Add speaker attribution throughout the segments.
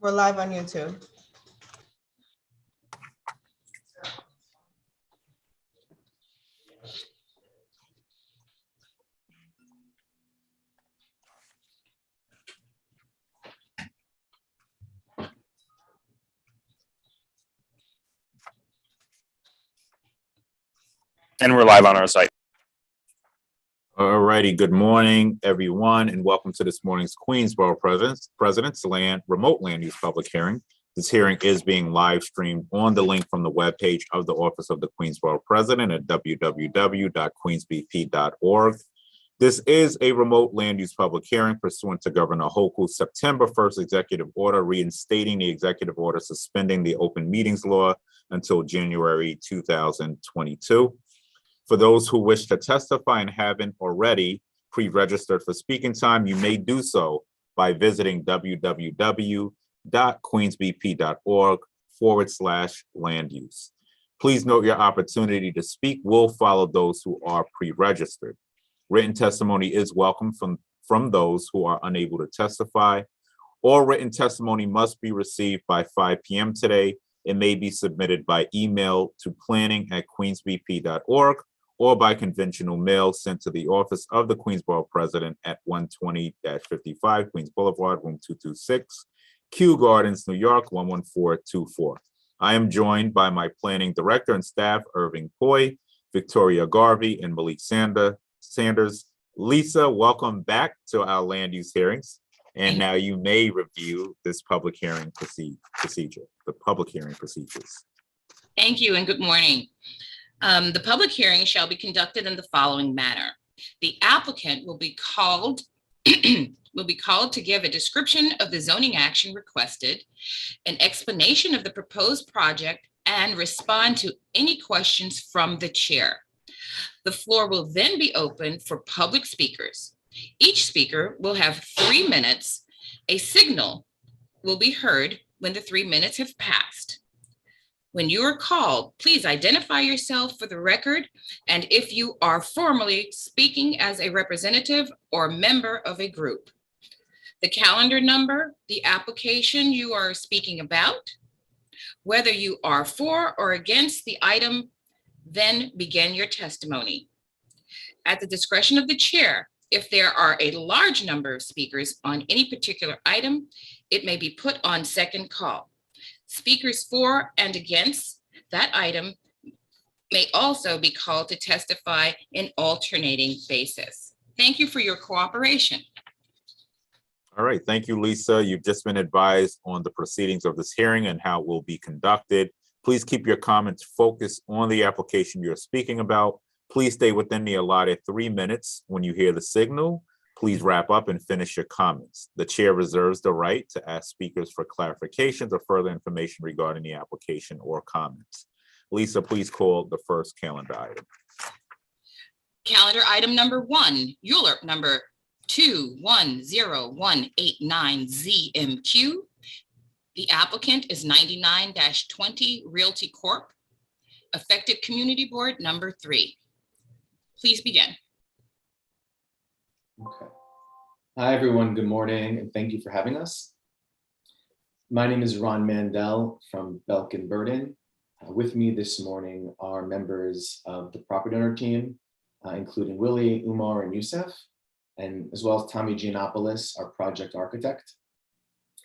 Speaker 1: We're live on YouTube.
Speaker 2: And we're live on our site.
Speaker 3: All righty, good morning, everyone, and welcome to this morning's Queensborough President's Remote Land Use Public Hearing. This hearing is being live streamed on the link from the webpage of the Office of the Queensborough President at www.queensbp.org. This is a remote land use public hearing pursuant to Governor Hochul's September 1st executive order reinstating the executive order suspending the open meetings law until January 2022. For those who wish to testify and haven't already pre-registered for speaking time, you may do so by visiting www.queensbp.org/land use. Please note your opportunity to speak will follow those who are pre-registered. Written testimony is welcome from those who are unable to testify. All written testimony must be received by 5 p.m. today. It may be submitted by email to planning@queensbp.org or by conventional mail sent to the office of the Queensborough President at 120-55 Queens Boulevard, room 226, Kew Gardens, New York, 11424. I am joined by my planning director and staff, Irving Poi, Victoria Garvey, and Malik Sanders. Lisa, welcome back to our land use hearings. And now you may review this public hearing procedure, the public hearing procedures.
Speaker 4: Thank you and good morning. The public hearing shall be conducted in the following manner. The applicant will be called to give a description of the zoning action requested, an explanation of the proposed project, and respond to any questions from the chair. The floor will then be open for public speakers. Each speaker will have 3 minutes. A signal will be heard when the 3 minutes have passed. When you are called, please identify yourself for the record, and if you are formally speaking as a representative or member of a group. The calendar number, the application you are speaking about, whether you are for or against the item, then begin your testimony. At the discretion of the chair, if there are a large number of speakers on any particular item, it may be put on second call. Speakers for and against that item may also be called to testify in alternating basis. Thank you for your cooperation.
Speaker 3: All right, thank you, Lisa. You've just been advised on the proceedings of this hearing and how it will be conducted. Please keep your comments focused on the application you're speaking about. Please stay within the allotted 3 minutes. When you hear the signal, please wrap up and finish your comments. The chair reserves the right to ask speakers for clarifications or further information regarding the application or comments. Lisa, please call the first calendar item.
Speaker 4: Calendar item number 1, ULURP number 210189 ZMQ. The applicant is 99-20 Realty Corp. Affected Community Board number 3. Please begin.
Speaker 5: Okay. Hi, everyone. Good morning, and thank you for having us. My name is Ron Mandel from Belk and Burden. With me this morning are members of the property owner team, including Willie, Umar, and Youssef, and as well as Tommy Giannopoulos, our project architect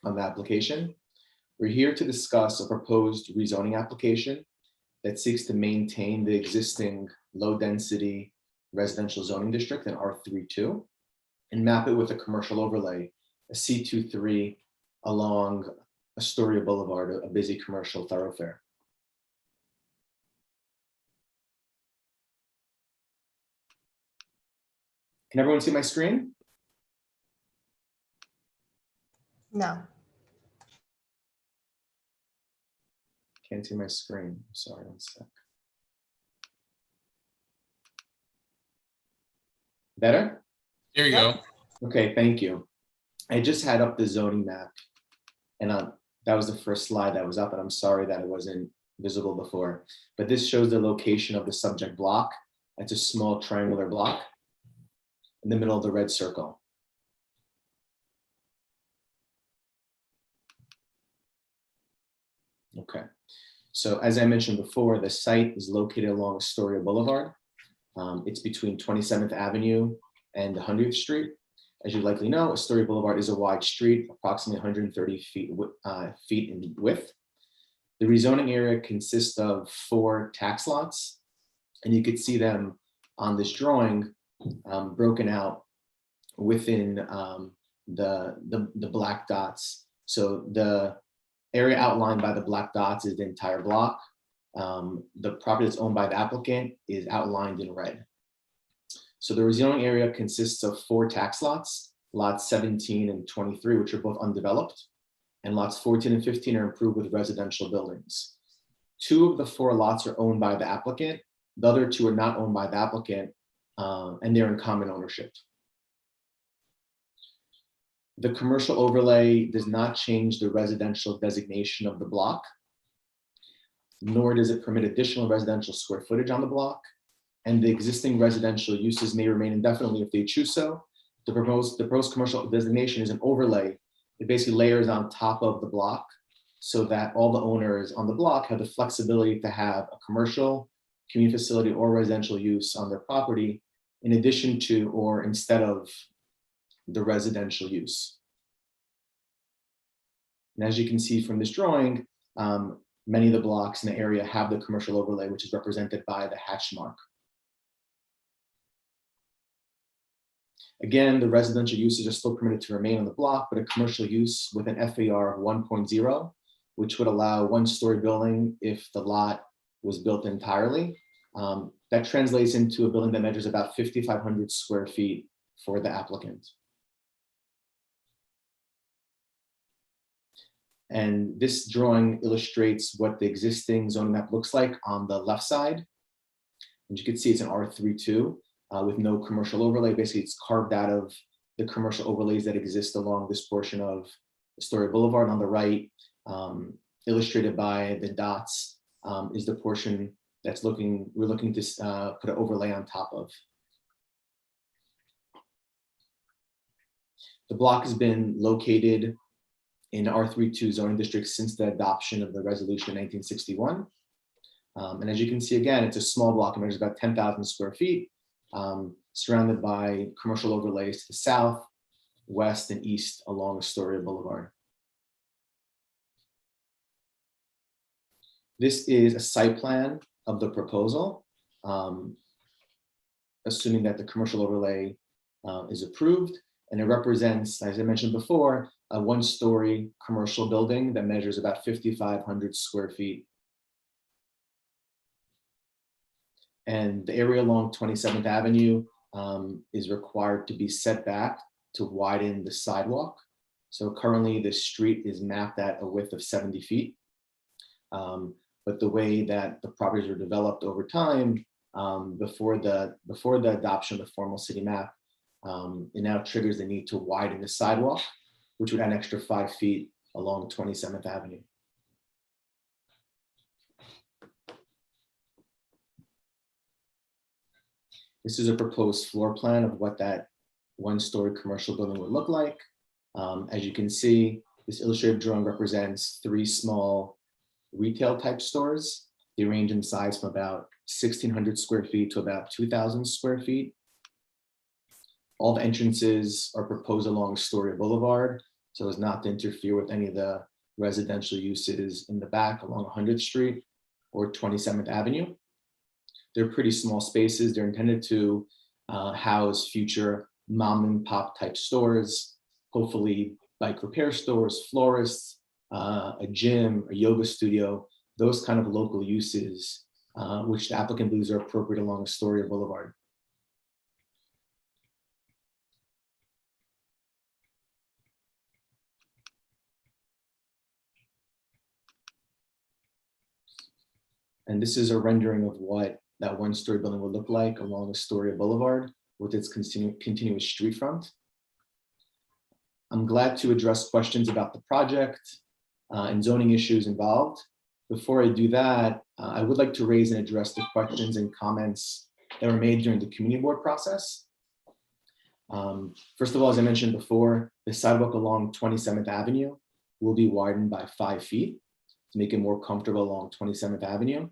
Speaker 5: on the application. We're here to discuss a proposed rezoning application that seeks to maintain the existing low-density residential zoning district in R32 and map it with a commercial overlay, a C23 along Astoria Boulevard, a busy commercial thoroughfare. Can everyone see my screen?
Speaker 1: No.
Speaker 5: Can't see my screen. Sorry, one sec. Better?
Speaker 6: There you go.
Speaker 5: Okay, thank you. I just had up the zoning map, and that was the first slide that was up, and I'm sorry that it wasn't visible before. But this shows the location of the subject block. It's a small triangular block in the middle of the red circle. Okay, so as I mentioned before, the site is located along Astoria Boulevard. It's between 27th Avenue and 100th Street. As you likely know, Astoria Boulevard is a wide street, approximately 130 feet in width. The rezoning area consists of 4 tax lots, and you could see them on this drawing broken out within the black dots. So the area outlined by the black dots is the entire block. The property that's owned by the applicant is outlined in red. So the rezoning area consists of 4 tax lots, lots 17 and 23, which are both undeveloped, and lots 14 and 15 are improved with residential buildings. 2 of the 4 lots are owned by the applicant. The other 2 are not owned by the applicant, and they're in common ownership. The commercial overlay does not change the residential designation of the block, nor does it permit additional residential square footage on the block. And the existing residential uses may remain indefinitely if they choose so. The proposed commercial designation is an overlay. It basically layers on top of the block so that all the owners on the block have the flexibility to have a commercial, community facility, or residential use on their property in addition to or instead of the residential use. And as you can see from this drawing, many of the blocks in the area have the commercial overlay, which is represented by the hatch mark. Again, the residential uses are still permitted to remain on the block, but a commercial use with an FAR of 1.0, which would allow 1-story building if the lot was built entirely. That translates into a building that measures about 5,500 square feet for the applicant. And this drawing illustrates what the existing zoning map looks like on the left side. And you can see it's an R32 with no commercial overlay. Basically, it's carved out of the commercial overlays that exist along this portion of Astoria Boulevard. On the right, illustrated by the dots, is the portion that's we're looking to put an overlay on top of. The block has been located in R32 zoning district since the adoption of the resolution in 1961. And as you can see, again, it's a small block. It measures about 10,000 square feet, surrounded by commercial overlays to the south, west, and east along Astoria Boulevard. This is a site plan of the proposal, assuming that the commercial overlay is approved. And it represents, as I mentioned before, a 1-story commercial building that measures about 5,500 square feet. And the area along 27th Avenue is required to be set back to widen the sidewalk. So currently the street is mapped at a width of 70 feet. But the way that the properties were developed over time, before the adoption of the formal city map, it now triggers the need to widen the sidewalk, which would add an extra 5 feet along 27th Avenue. This is a proposed floor plan of what that 1-story commercial building would look like. As you can see, this illustrated drawing represents 3 small retail type stores. They range in size from about 1,600 square feet to about 2,000 square feet. All the entrances are proposed along Astoria Boulevard, so as not to interfere with any of the residential uses in the back along 100th Street or 27th Avenue. They're pretty small spaces. They're intended to house future mom and pop type stores, hopefully bike repair stores, florists, a gym, a yoga studio, those kind of local uses, which the applicant believes are appropriate along Astoria Boulevard. And this is a rendering of what that 1-story building would look like along Astoria Boulevard with its continuous street front. I'm glad to address questions about the project and zoning issues involved. Before I do that, I would like to raise and address the questions and comments that were made during the community board process. First of all, as I mentioned before, the sidewalk along 27th Avenue will be widened by 5 feet. to make it more comfortable along 27th Avenue.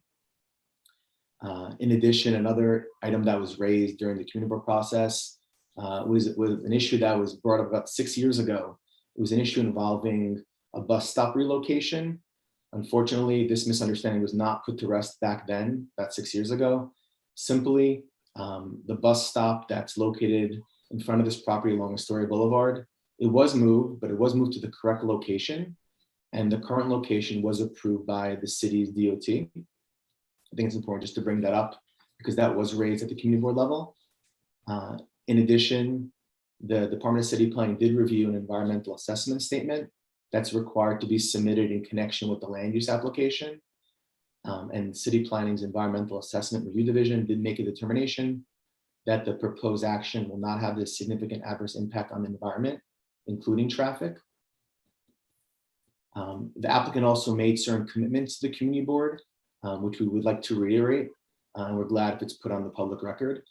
Speaker 5: In addition, another item that was raised during the community board process was an issue that was brought up about 6 years ago. It was an issue involving a bus stop relocation. Unfortunately, this misunderstanding was not put to rest back then, about 6 years ago. Simply, the bus stop that's located in front of this property along Astoria Boulevard, it was moved, but it was moved to the correct location. And the current location was approved by the city's DOT. I think it's important just to bring that up because that was raised at the community board level. In addition, the Department of City Planning did review an environmental assessment statement that's required to be submitted in connection with the land use application. And City Planning's Environmental Assessment Review Division did make a determination that the proposed action will not have this significant adverse impact on the environment, including traffic. The applicant also made certain commitments to the community board, which we would like to reiterate, and we're glad if it's put on the public record.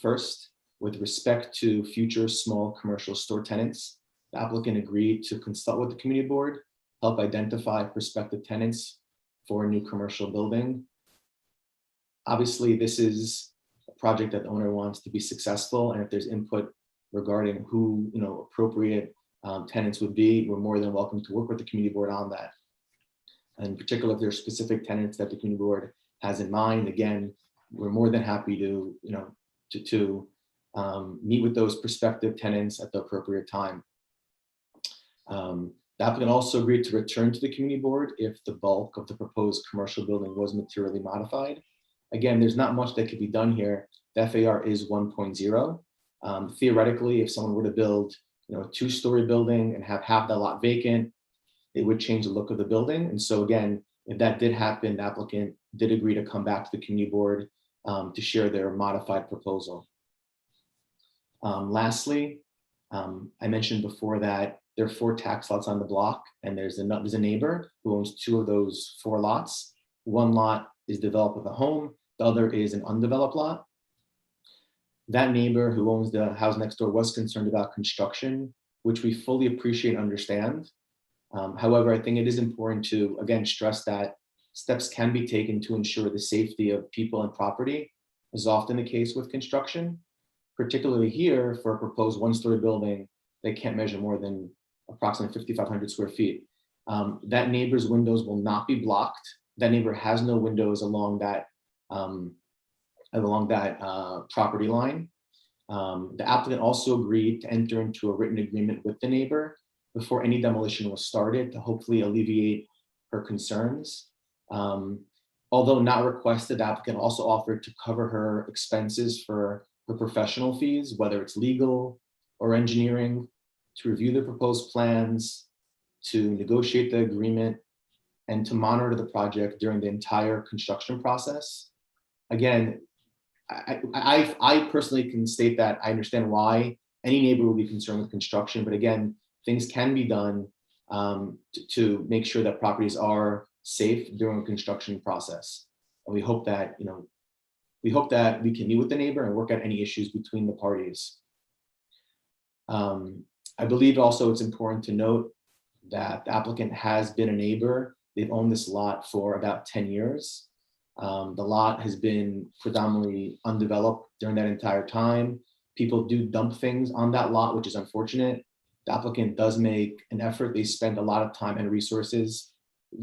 Speaker 5: First, with respect to future small commercial store tenants, the applicant agreed to consult with the community board, help identify prospective tenants for a new commercial building. Obviously, this is a project that the owner wants to be successful, and if there's input regarding who appropriate tenants would be, we're more than welcome to work with the community board on that. In particular, if there are specific tenants that the community board has in mind, again, we're more than happy to meet with those prospective tenants at the appropriate time. The applicant also agreed to return to the community board if the bulk of the proposed commercial building was materially modified. Again, there's not much that could be done here. The FAR is 1.0. Theoretically, if someone were to build a 2-story building and have half that lot vacant, it would change the look of the building. And so again, if that did happen, the applicant did agree to come back to the community board to share their modified proposal. Lastly, I mentioned before that there are 4 tax lots on the block, and there's a neighbor who owns 2 of those 4 lots. One lot is developed with a home, the other is an undeveloped lot. That neighbor who owns the house next door was concerned about construction, which we fully appreciate and understand. However, I think it is important to, again, stress that steps can be taken to ensure the safety of people and property, as often the case with construction, particularly here for a proposed 1-story building that can't measure more than approximately 5,500 square feet. That neighbor's windows will not be blocked. That neighbor has no windows along that property line. The applicant also agreed to enter into a written agreement with the neighbor before any demolition was started to hopefully alleviate her concerns. Although not requested, the applicant also offered to cover her expenses for her professional fees, whether it's legal or engineering, to review the proposed plans, to negotiate the agreement, and to monitor the project during the entire construction process. Again, I personally can state that I understand why any neighbor would be concerned with construction, but again, things can be done to make sure that properties are safe during the construction process. And we hope that, we can meet with the neighbor and work out any issues between the parties. I believe also it's important to note that the applicant has been a neighbor. They've owned this lot for about 10 years. The lot has been predominantly undeveloped during that entire time. People do dump things on that lot, which is unfortunate. The applicant does make an effort. They spend a lot of time and resources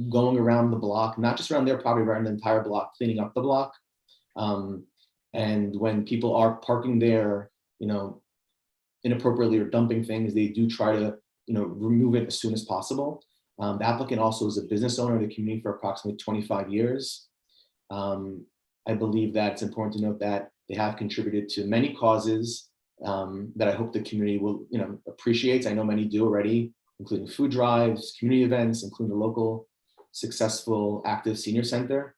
Speaker 5: going around the block, not just around their property, around the entire block, cleaning up the block. And when people are parking there, inappropriately or dumping things, they do try to, remove it as soon as possible. The applicant also is a business owner of the community for approximately 25 years. I believe that it's important to note that they have contributed to many causes that I hope the community will, appreciates. I know many do already, including food drives, community events, including the local successful active senior center.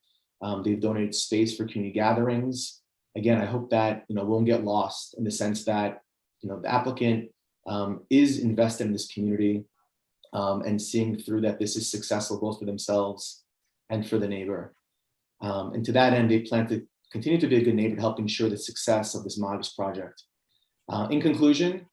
Speaker 5: They've donated space for community gatherings. Again, I hope that, won't get lost in the sense that, the applicant is invested in this community and seeing through that this is successful both for themselves and for the neighbor. And to that end, they plan to continue to be a good neighbor to help ensure the success of this modest project. In conclusion,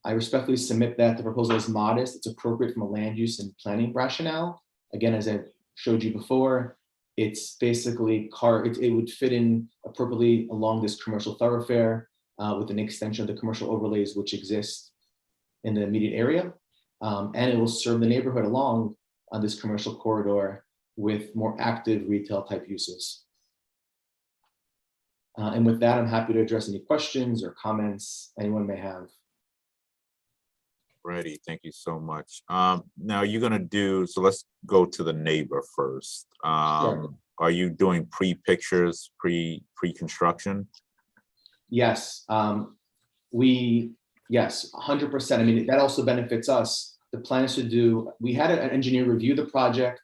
Speaker 5: I respectfully submit that the proposal is modest. It's appropriate from a land use and planning rationale. Again, as I showed you before. It's basically it would fit in appropriately along this commercial thoroughfare with an extension of the commercial overlays which exist in the immediate area. And it will serve the neighborhood along on this commercial corridor with more active retail type uses. And with that, I'm happy to address any questions or comments anyone may have.
Speaker 3: Ready. Thank you so much. Now you're gonna do, so let's go to the neighbor first.
Speaker 5: Sure.
Speaker 3: Are you doing pre-pictures, pre-construction?
Speaker 5: Yes, yes, 100%. I mean, that also benefits us. The plan is to do, we had an engineer review the project.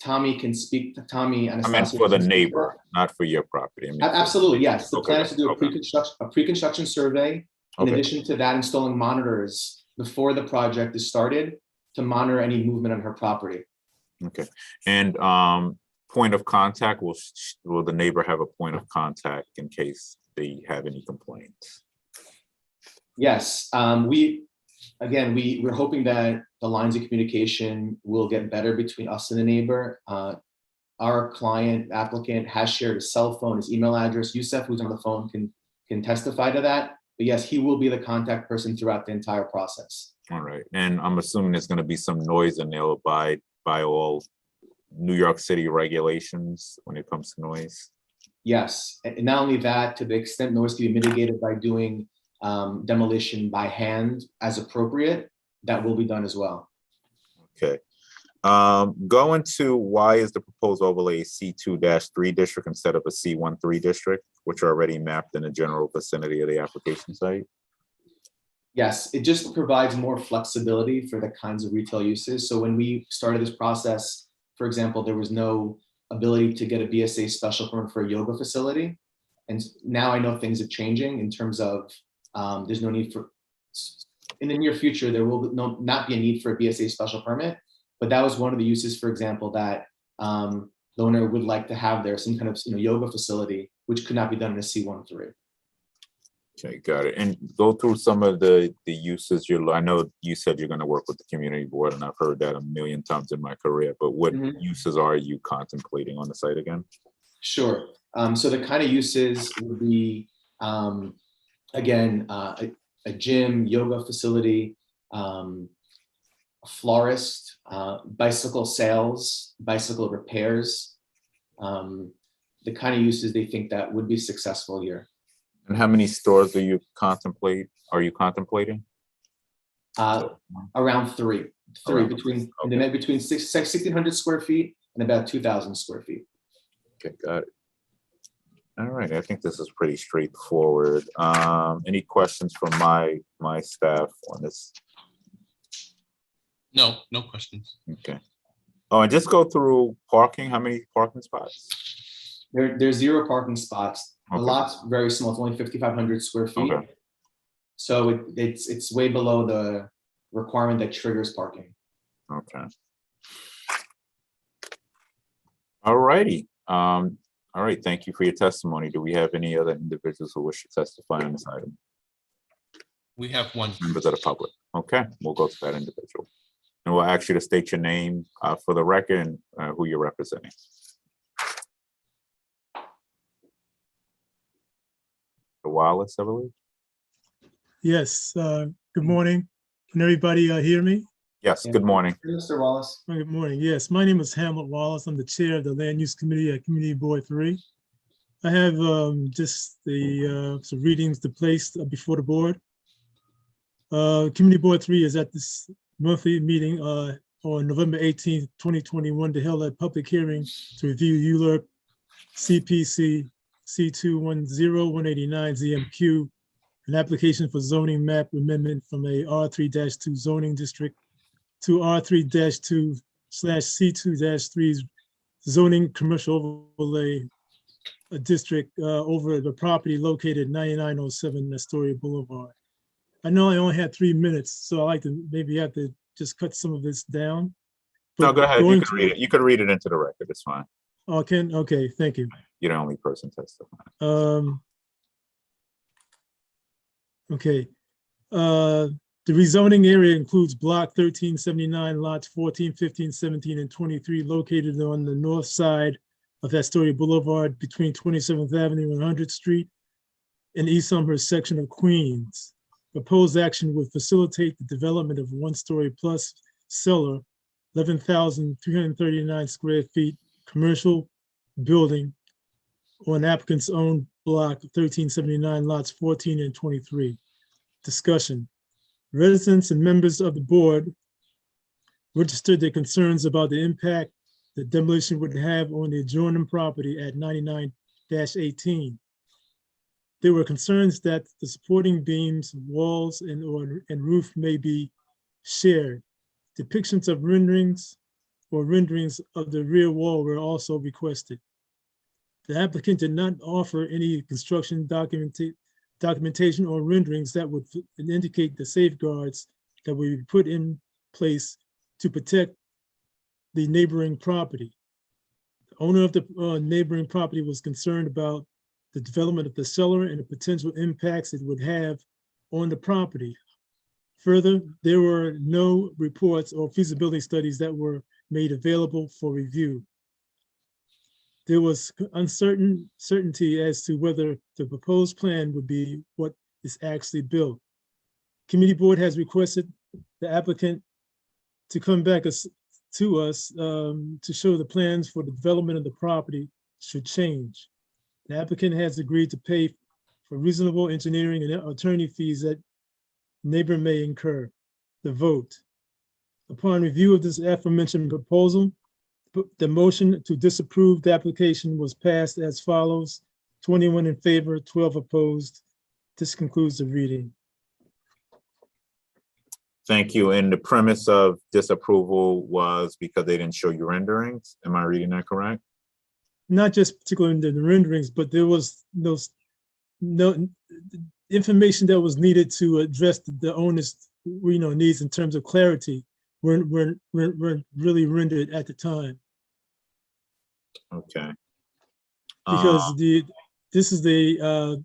Speaker 5: Tommy can speak to Tommy.
Speaker 3: I meant for the neighbor, not for your property. I mean,
Speaker 5: Absolutely, yes. The
Speaker 3: Okay,
Speaker 5: plan is to do
Speaker 3: okay.
Speaker 5: a pre-construction survey. In
Speaker 3: Okay.
Speaker 5: addition to that, installing monitors before the project is started to monitor any movement on her property.
Speaker 3: Okay, and point of contact, will the neighbor have a point of contact in case they have any complaints?
Speaker 5: Yes, we're hoping that the lines of communication will get better between us and the neighbor. Our client applicant has shared his cell phone, his email address. Youssef, who's on the phone, can testify to that. But yes, he will be the contact person throughout the entire process.
Speaker 3: All right, and I'm assuming there's gonna be some noise and they'll abide by all New York City regulations when it comes to noise.
Speaker 5: Yes, and not only that, to the extent noise can be mitigated by doing demolition by hand as appropriate, that will be done as well.
Speaker 3: Okay. Going to why is the proposed overlay a C2-3 district instead of a C13 district, which are already mapped in the general vicinity of the application site?
Speaker 5: Yes, it just provides more flexibility for the kinds of retail uses. So when we started this process, for example, there was no ability to get a BSA special permit for a yoga facility. And now I know things are changing in terms of there's no need for, in the near future, there will not be a need for a BSA special permit. But that was one of the uses, for example, that the owner would like to have there, some kind of yoga facility, which could not be done in a C13.
Speaker 3: Okay, got it. And go through some of the uses I know you said you're gonna work with the community board, and I've heard that a million times in my career, but what uses are you contemplating on the site again?
Speaker 5: Sure. So the kind of uses would be, again, a gym, yoga facility, a florist, bicycle sales, bicycle repairs, the kind of uses they think that would be successful here.
Speaker 3: And how many stores are you contemplating?
Speaker 5: Around three,
Speaker 3: Around
Speaker 5: between
Speaker 3: okay.
Speaker 5: between 1,600 square feet and about 2,000 square feet.
Speaker 3: Okay, got it. All right, I think this is pretty straightforward. Any questions from my staff on this?
Speaker 2: No, no questions.
Speaker 3: Okay. Oh, and just go through parking. How many parking spots?
Speaker 5: There's 0 parking spots. The
Speaker 3: Okay.
Speaker 5: lot's very small. It's only 5,500 square feet.
Speaker 3: Okay.
Speaker 5: So it's way below the requirement that triggers parking.
Speaker 3: Okay. All righty. All right, thank you for your testimony. Do we have any other individuals who wish to testify on this item?
Speaker 2: We have one.
Speaker 3: Members of the public. Okay, we'll go to that individual. And we'll ask you to state your name for the record and who you're representing. Wallace, I believe.
Speaker 6: Yes, good morning. Can everybody hear me?
Speaker 3: Yes, good morning.
Speaker 5: Mr. Wallace.
Speaker 6: Good morning. Yes, my name is Hamlet Wallace. I'm the chair of the Land Use Committee at Community Board 3. I have just some readings to place before the board. Community Board 3 is at this monthly meeting on November 18th, 2021 to held a public hearing to review ULURP CPC C210189 ZMQ, an application for zoning map amendment from a R3-2 zoning district to R3-2/C2-3 zoning commercial overlay district over the property located 9907 Astoria Boulevard. I know I only had 3 minutes, so I like to maybe have to just cut some of this down.
Speaker 3: No,
Speaker 6: But
Speaker 3: go ahead. You
Speaker 6: going
Speaker 3: can
Speaker 6: to-
Speaker 3: read it. You can read it into the record. It's fine.
Speaker 6: Okay, thank you.
Speaker 3: You're the only person testifying.
Speaker 6: Okay. The rezoning area includes block 1379, lots 14, 15, 17, and 23, located on the north side of Astoria Boulevard between 27th Avenue and 100th Street in East Elmhurst section of Queens. Proposed action would facilitate the development of one-story plus cellar, 11,339 square feet commercial building on applicant's own block 1379, lots 14 and 23. Discussion. Residents and members of the board registered their concerns about the impact the demolition would have on the adjoining property at 99-18. There were concerns that the supporting beams, walls, and roof may be shared. Depictions of renderings of the rear wall were also requested. The applicant did not offer any construction documentation or renderings that would indicate the safeguards that would be put in place to protect the neighboring property. The owner of the neighboring property was concerned about the development of the cellar and the potential impacts it would have on the property. Further, there were no reports or feasibility studies that were made available for review. There was uncertainty as to whether the proposed plan would be what is actually built. Committee board has requested the applicant to come back to us to show the plans for the development of the property should change. The applicant has agreed to pay for reasonable engineering and attorney fees that neighbor may incur. The vote. Upon review of this aforementioned proposal, the motion to disapprove the application was passed as follows: 21 in favor, 12 opposed. This concludes the reading.
Speaker 3: Thank you. And the premise of disapproval was because they didn't show you renderings. Am I reading that correct?
Speaker 6: Not just particularly in the renderings, but there was no information that was needed to address the owner's needs in terms of clarity weren't really rendered at the time.
Speaker 3: Okay.
Speaker 6: Because this is the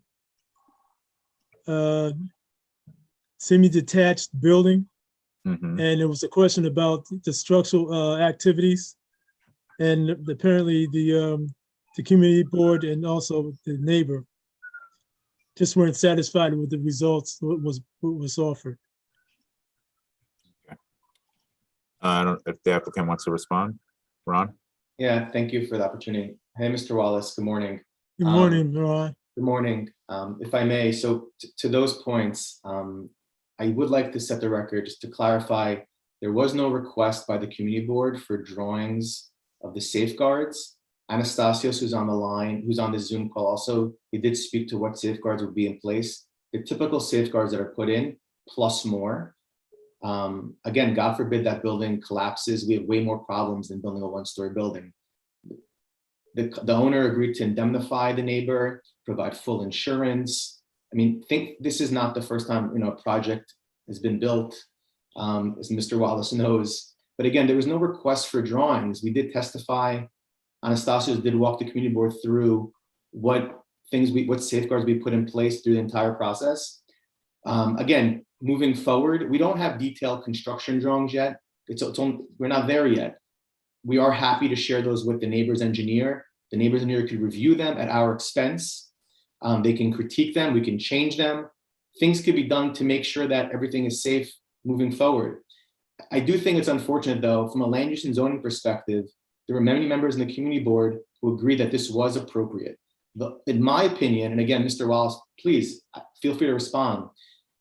Speaker 6: semi-detached building,
Speaker 3: Mhm.
Speaker 6: and there was a question about the structural activities, and apparently the community board and also the neighbor just weren't satisfied with the results what was offered.
Speaker 3: I don't, if the applicant wants to respond, Ron?
Speaker 5: Yeah, thank you for the opportunity. Hey, Mr. Wallace, good morning.
Speaker 6: Good morning, Ron.
Speaker 5: Good morning. If I may, so to those points, I would like to set the record just to clarify, there was no request by the community board for drawings of the safeguards. Anastasios, who's on the line, who's on the Zoom call also, he did speak to what safeguards would be in place. The typical safeguards that are put in, plus more. Again, God forbid that building collapses. We have way more problems than building a one-story building. The owner agreed to indemnify the neighbor, provide full insurance. I mean, think this is not the first time a project has been built, as Mr. Wallace knows. But again, there was no request for drawings. We did testify. Anastasios did walk the community board through what safeguards we put in place through the entire process. Again, moving forward, we don't have detailed construction drawings yet. We're not there yet. We are happy to share those with the neighbor's engineer. The neighbor's engineer could review them at our expense. They can critique them, we can change them. Things could be done to make sure that everything is safe moving forward. I do think it's unfortunate though, from a land use and zoning perspective, there were many members in the community board who agreed that this was appropriate. But in my opinion, and again, Mr. Wallace, please feel free to respond.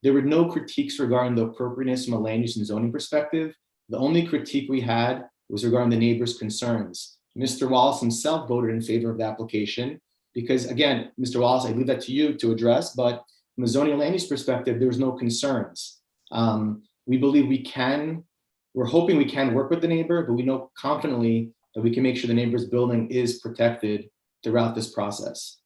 Speaker 5: There were no critiques regarding the appropriateness from a land use and zoning perspective. The only critique we had was regarding the neighbor's concerns. Mr. Wallace himself voted in favor of the application because, again, Mr. Wallace, I leave that to you to address, but from a zoning and land use perspective, there was no concerns. We believe we're hoping we can work with the neighbor, but we know confidently that we can make sure the neighbor's building is protected throughout this process.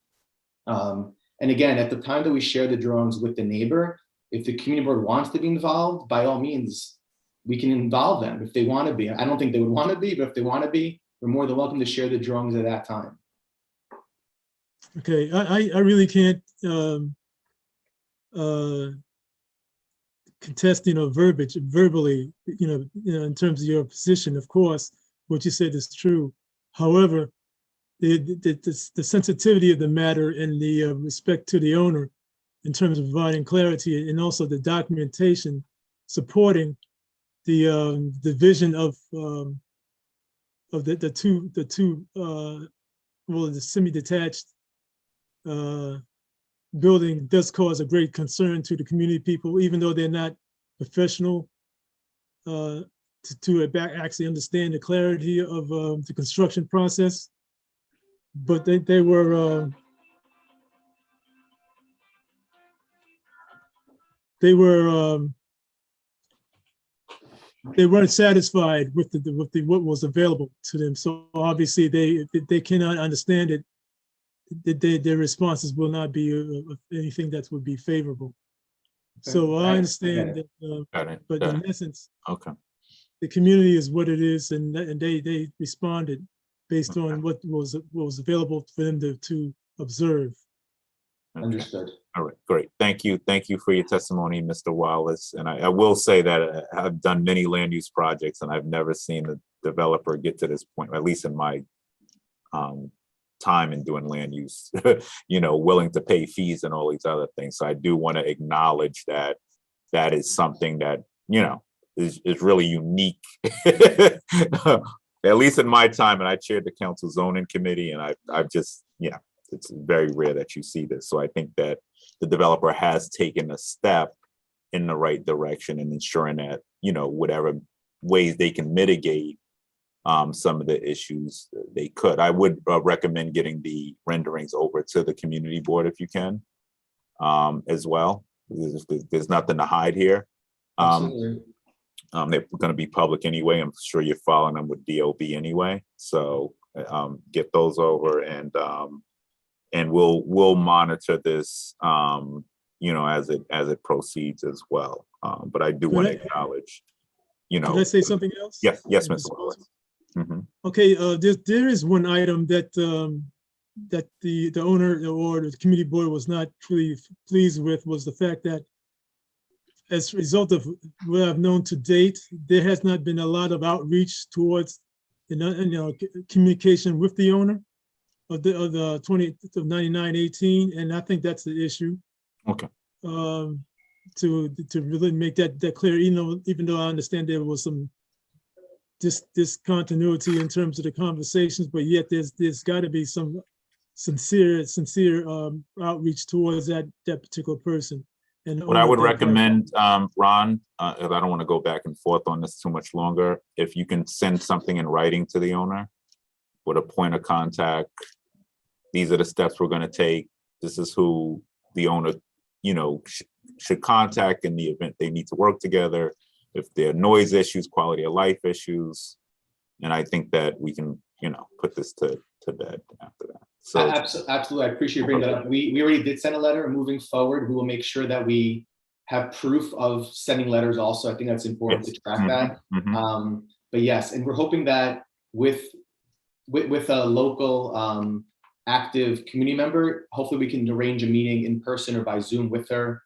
Speaker 5: And again, at the time that we share the drawings with the neighbor, if the community board wants to be involved, by all means, we can involve them if they want to be. I don't think they would want to be, but if they want to be, we're more than welcome to share the drawings at that time.
Speaker 6: Okay, I really can't contesting or verbally, in terms of your position. Of course, what you said is true. However, the sensitivity of the matter and the respect to the owner in terms of providing clarity, and also the documentation supporting the vision of the two the semi-detached building does cause a great concern to the community people, even though they're not professional to actually understand the clarity of the construction process. But they weren't satisfied with what was available to them. So obviously they cannot understand it. Their responses will not be anything that would be favorable. So I understand that, but in essence,
Speaker 3: Okay.
Speaker 6: the community is what it is, and they responded based on what was available for them to observe.
Speaker 3: Okay.
Speaker 5: Understood.
Speaker 3: All right, great. Thank you. Thank you for your testimony, Mr. Wallace. And I will say that I've done many land use projects and I've never seen a developer get to this point, at least in my time in doing land use, willing to pay fees and all these other things. So I do want to acknowledge that that is something that, is really unique, at least in my time. And I chaired the council zoning committee, and I've just, it's very rare that you see this. So I think that the developer has taken a step in the right direction and ensuring that, whatever ways they can mitigate some of the issues they could. I would recommend getting the renderings over to the community board if you can, as well. There's nothing to hide here.
Speaker 5: Absolutely.
Speaker 3: They're going to be public anyway. I'm sure you're following them with DOB anyway. So get those over, and we'll monitor this, as it proceeds as well. But I do want to acknowledge,
Speaker 6: Can I say something else?
Speaker 3: Yes, Mr. Wallace. Mm-hmm.
Speaker 6: Okay, there is one item that that the owner or the community board was not truly pleased with, was the fact that, as a result of what I've known to date, there has not been a lot of outreach towards communication with the owner of the 9918, and I think that's the issue.
Speaker 3: Okay.
Speaker 6: To really make that clear, even though I understand there was some discontinuity in terms of the conversations, but yet there's got to be some sincere outreach towards that particular person. And
Speaker 3: what I would recommend, Ron, I don't want to go back and forth on this too much longer. If you can send something in writing to the owner with a point of contact, these are the steps we're going to take. This is who the owner, should contact in the event they need to work together. If there are noise issues, quality of life issues, and I think that we can, put this to bed after that. So
Speaker 5: absolutely, I appreciate you bringing that up. We already did send a letter, and moving forward, we will make sure that we have proof of sending letters. Also, I think that's important to track that.
Speaker 3: Mm-hmm.
Speaker 5: But yes, and we're hoping that with a local active community member, hopefully we can arrange a meeting in person or by Zoom with her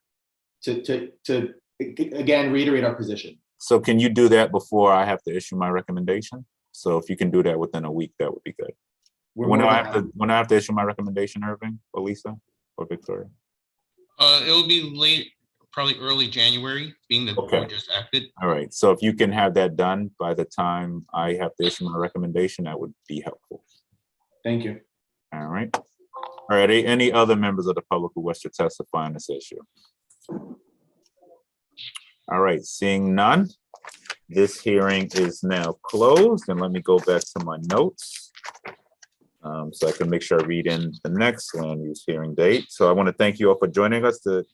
Speaker 5: to again reiterate our position.
Speaker 3: So can you do that before I have to issue my recommendation? So if you can do that within a week, that would be good. When do I have to issue my recommendation, Irving or Lisa or Victoria?
Speaker 2: It will be late, probably early January, being the board just acted.
Speaker 3: All right. So if you can have that done by the time I have to issue my recommendation, that would be helpful.
Speaker 5: Thank you.
Speaker 3: All right. All right. Any other members of the public who wish to testify on this issue? All right. Seeing none, this hearing is now closed. And let me go back to my notes so I can make sure I read in the next land use hearing date. So I want to thank you all for joining us. The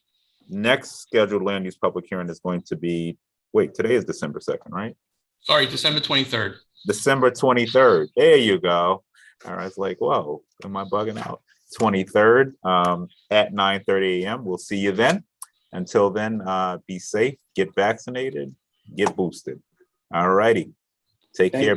Speaker 3: next scheduled land use public hearing is going to be, today is December 2nd, right?
Speaker 2: Sorry, December 23rd.
Speaker 3: December 23rd. There you go. All right. It's like, whoa, am I bugging out? 23rd at 9:30 a.m. We'll see you then. Until then, be safe, get vaccinated, get boosted. All righty. Take care.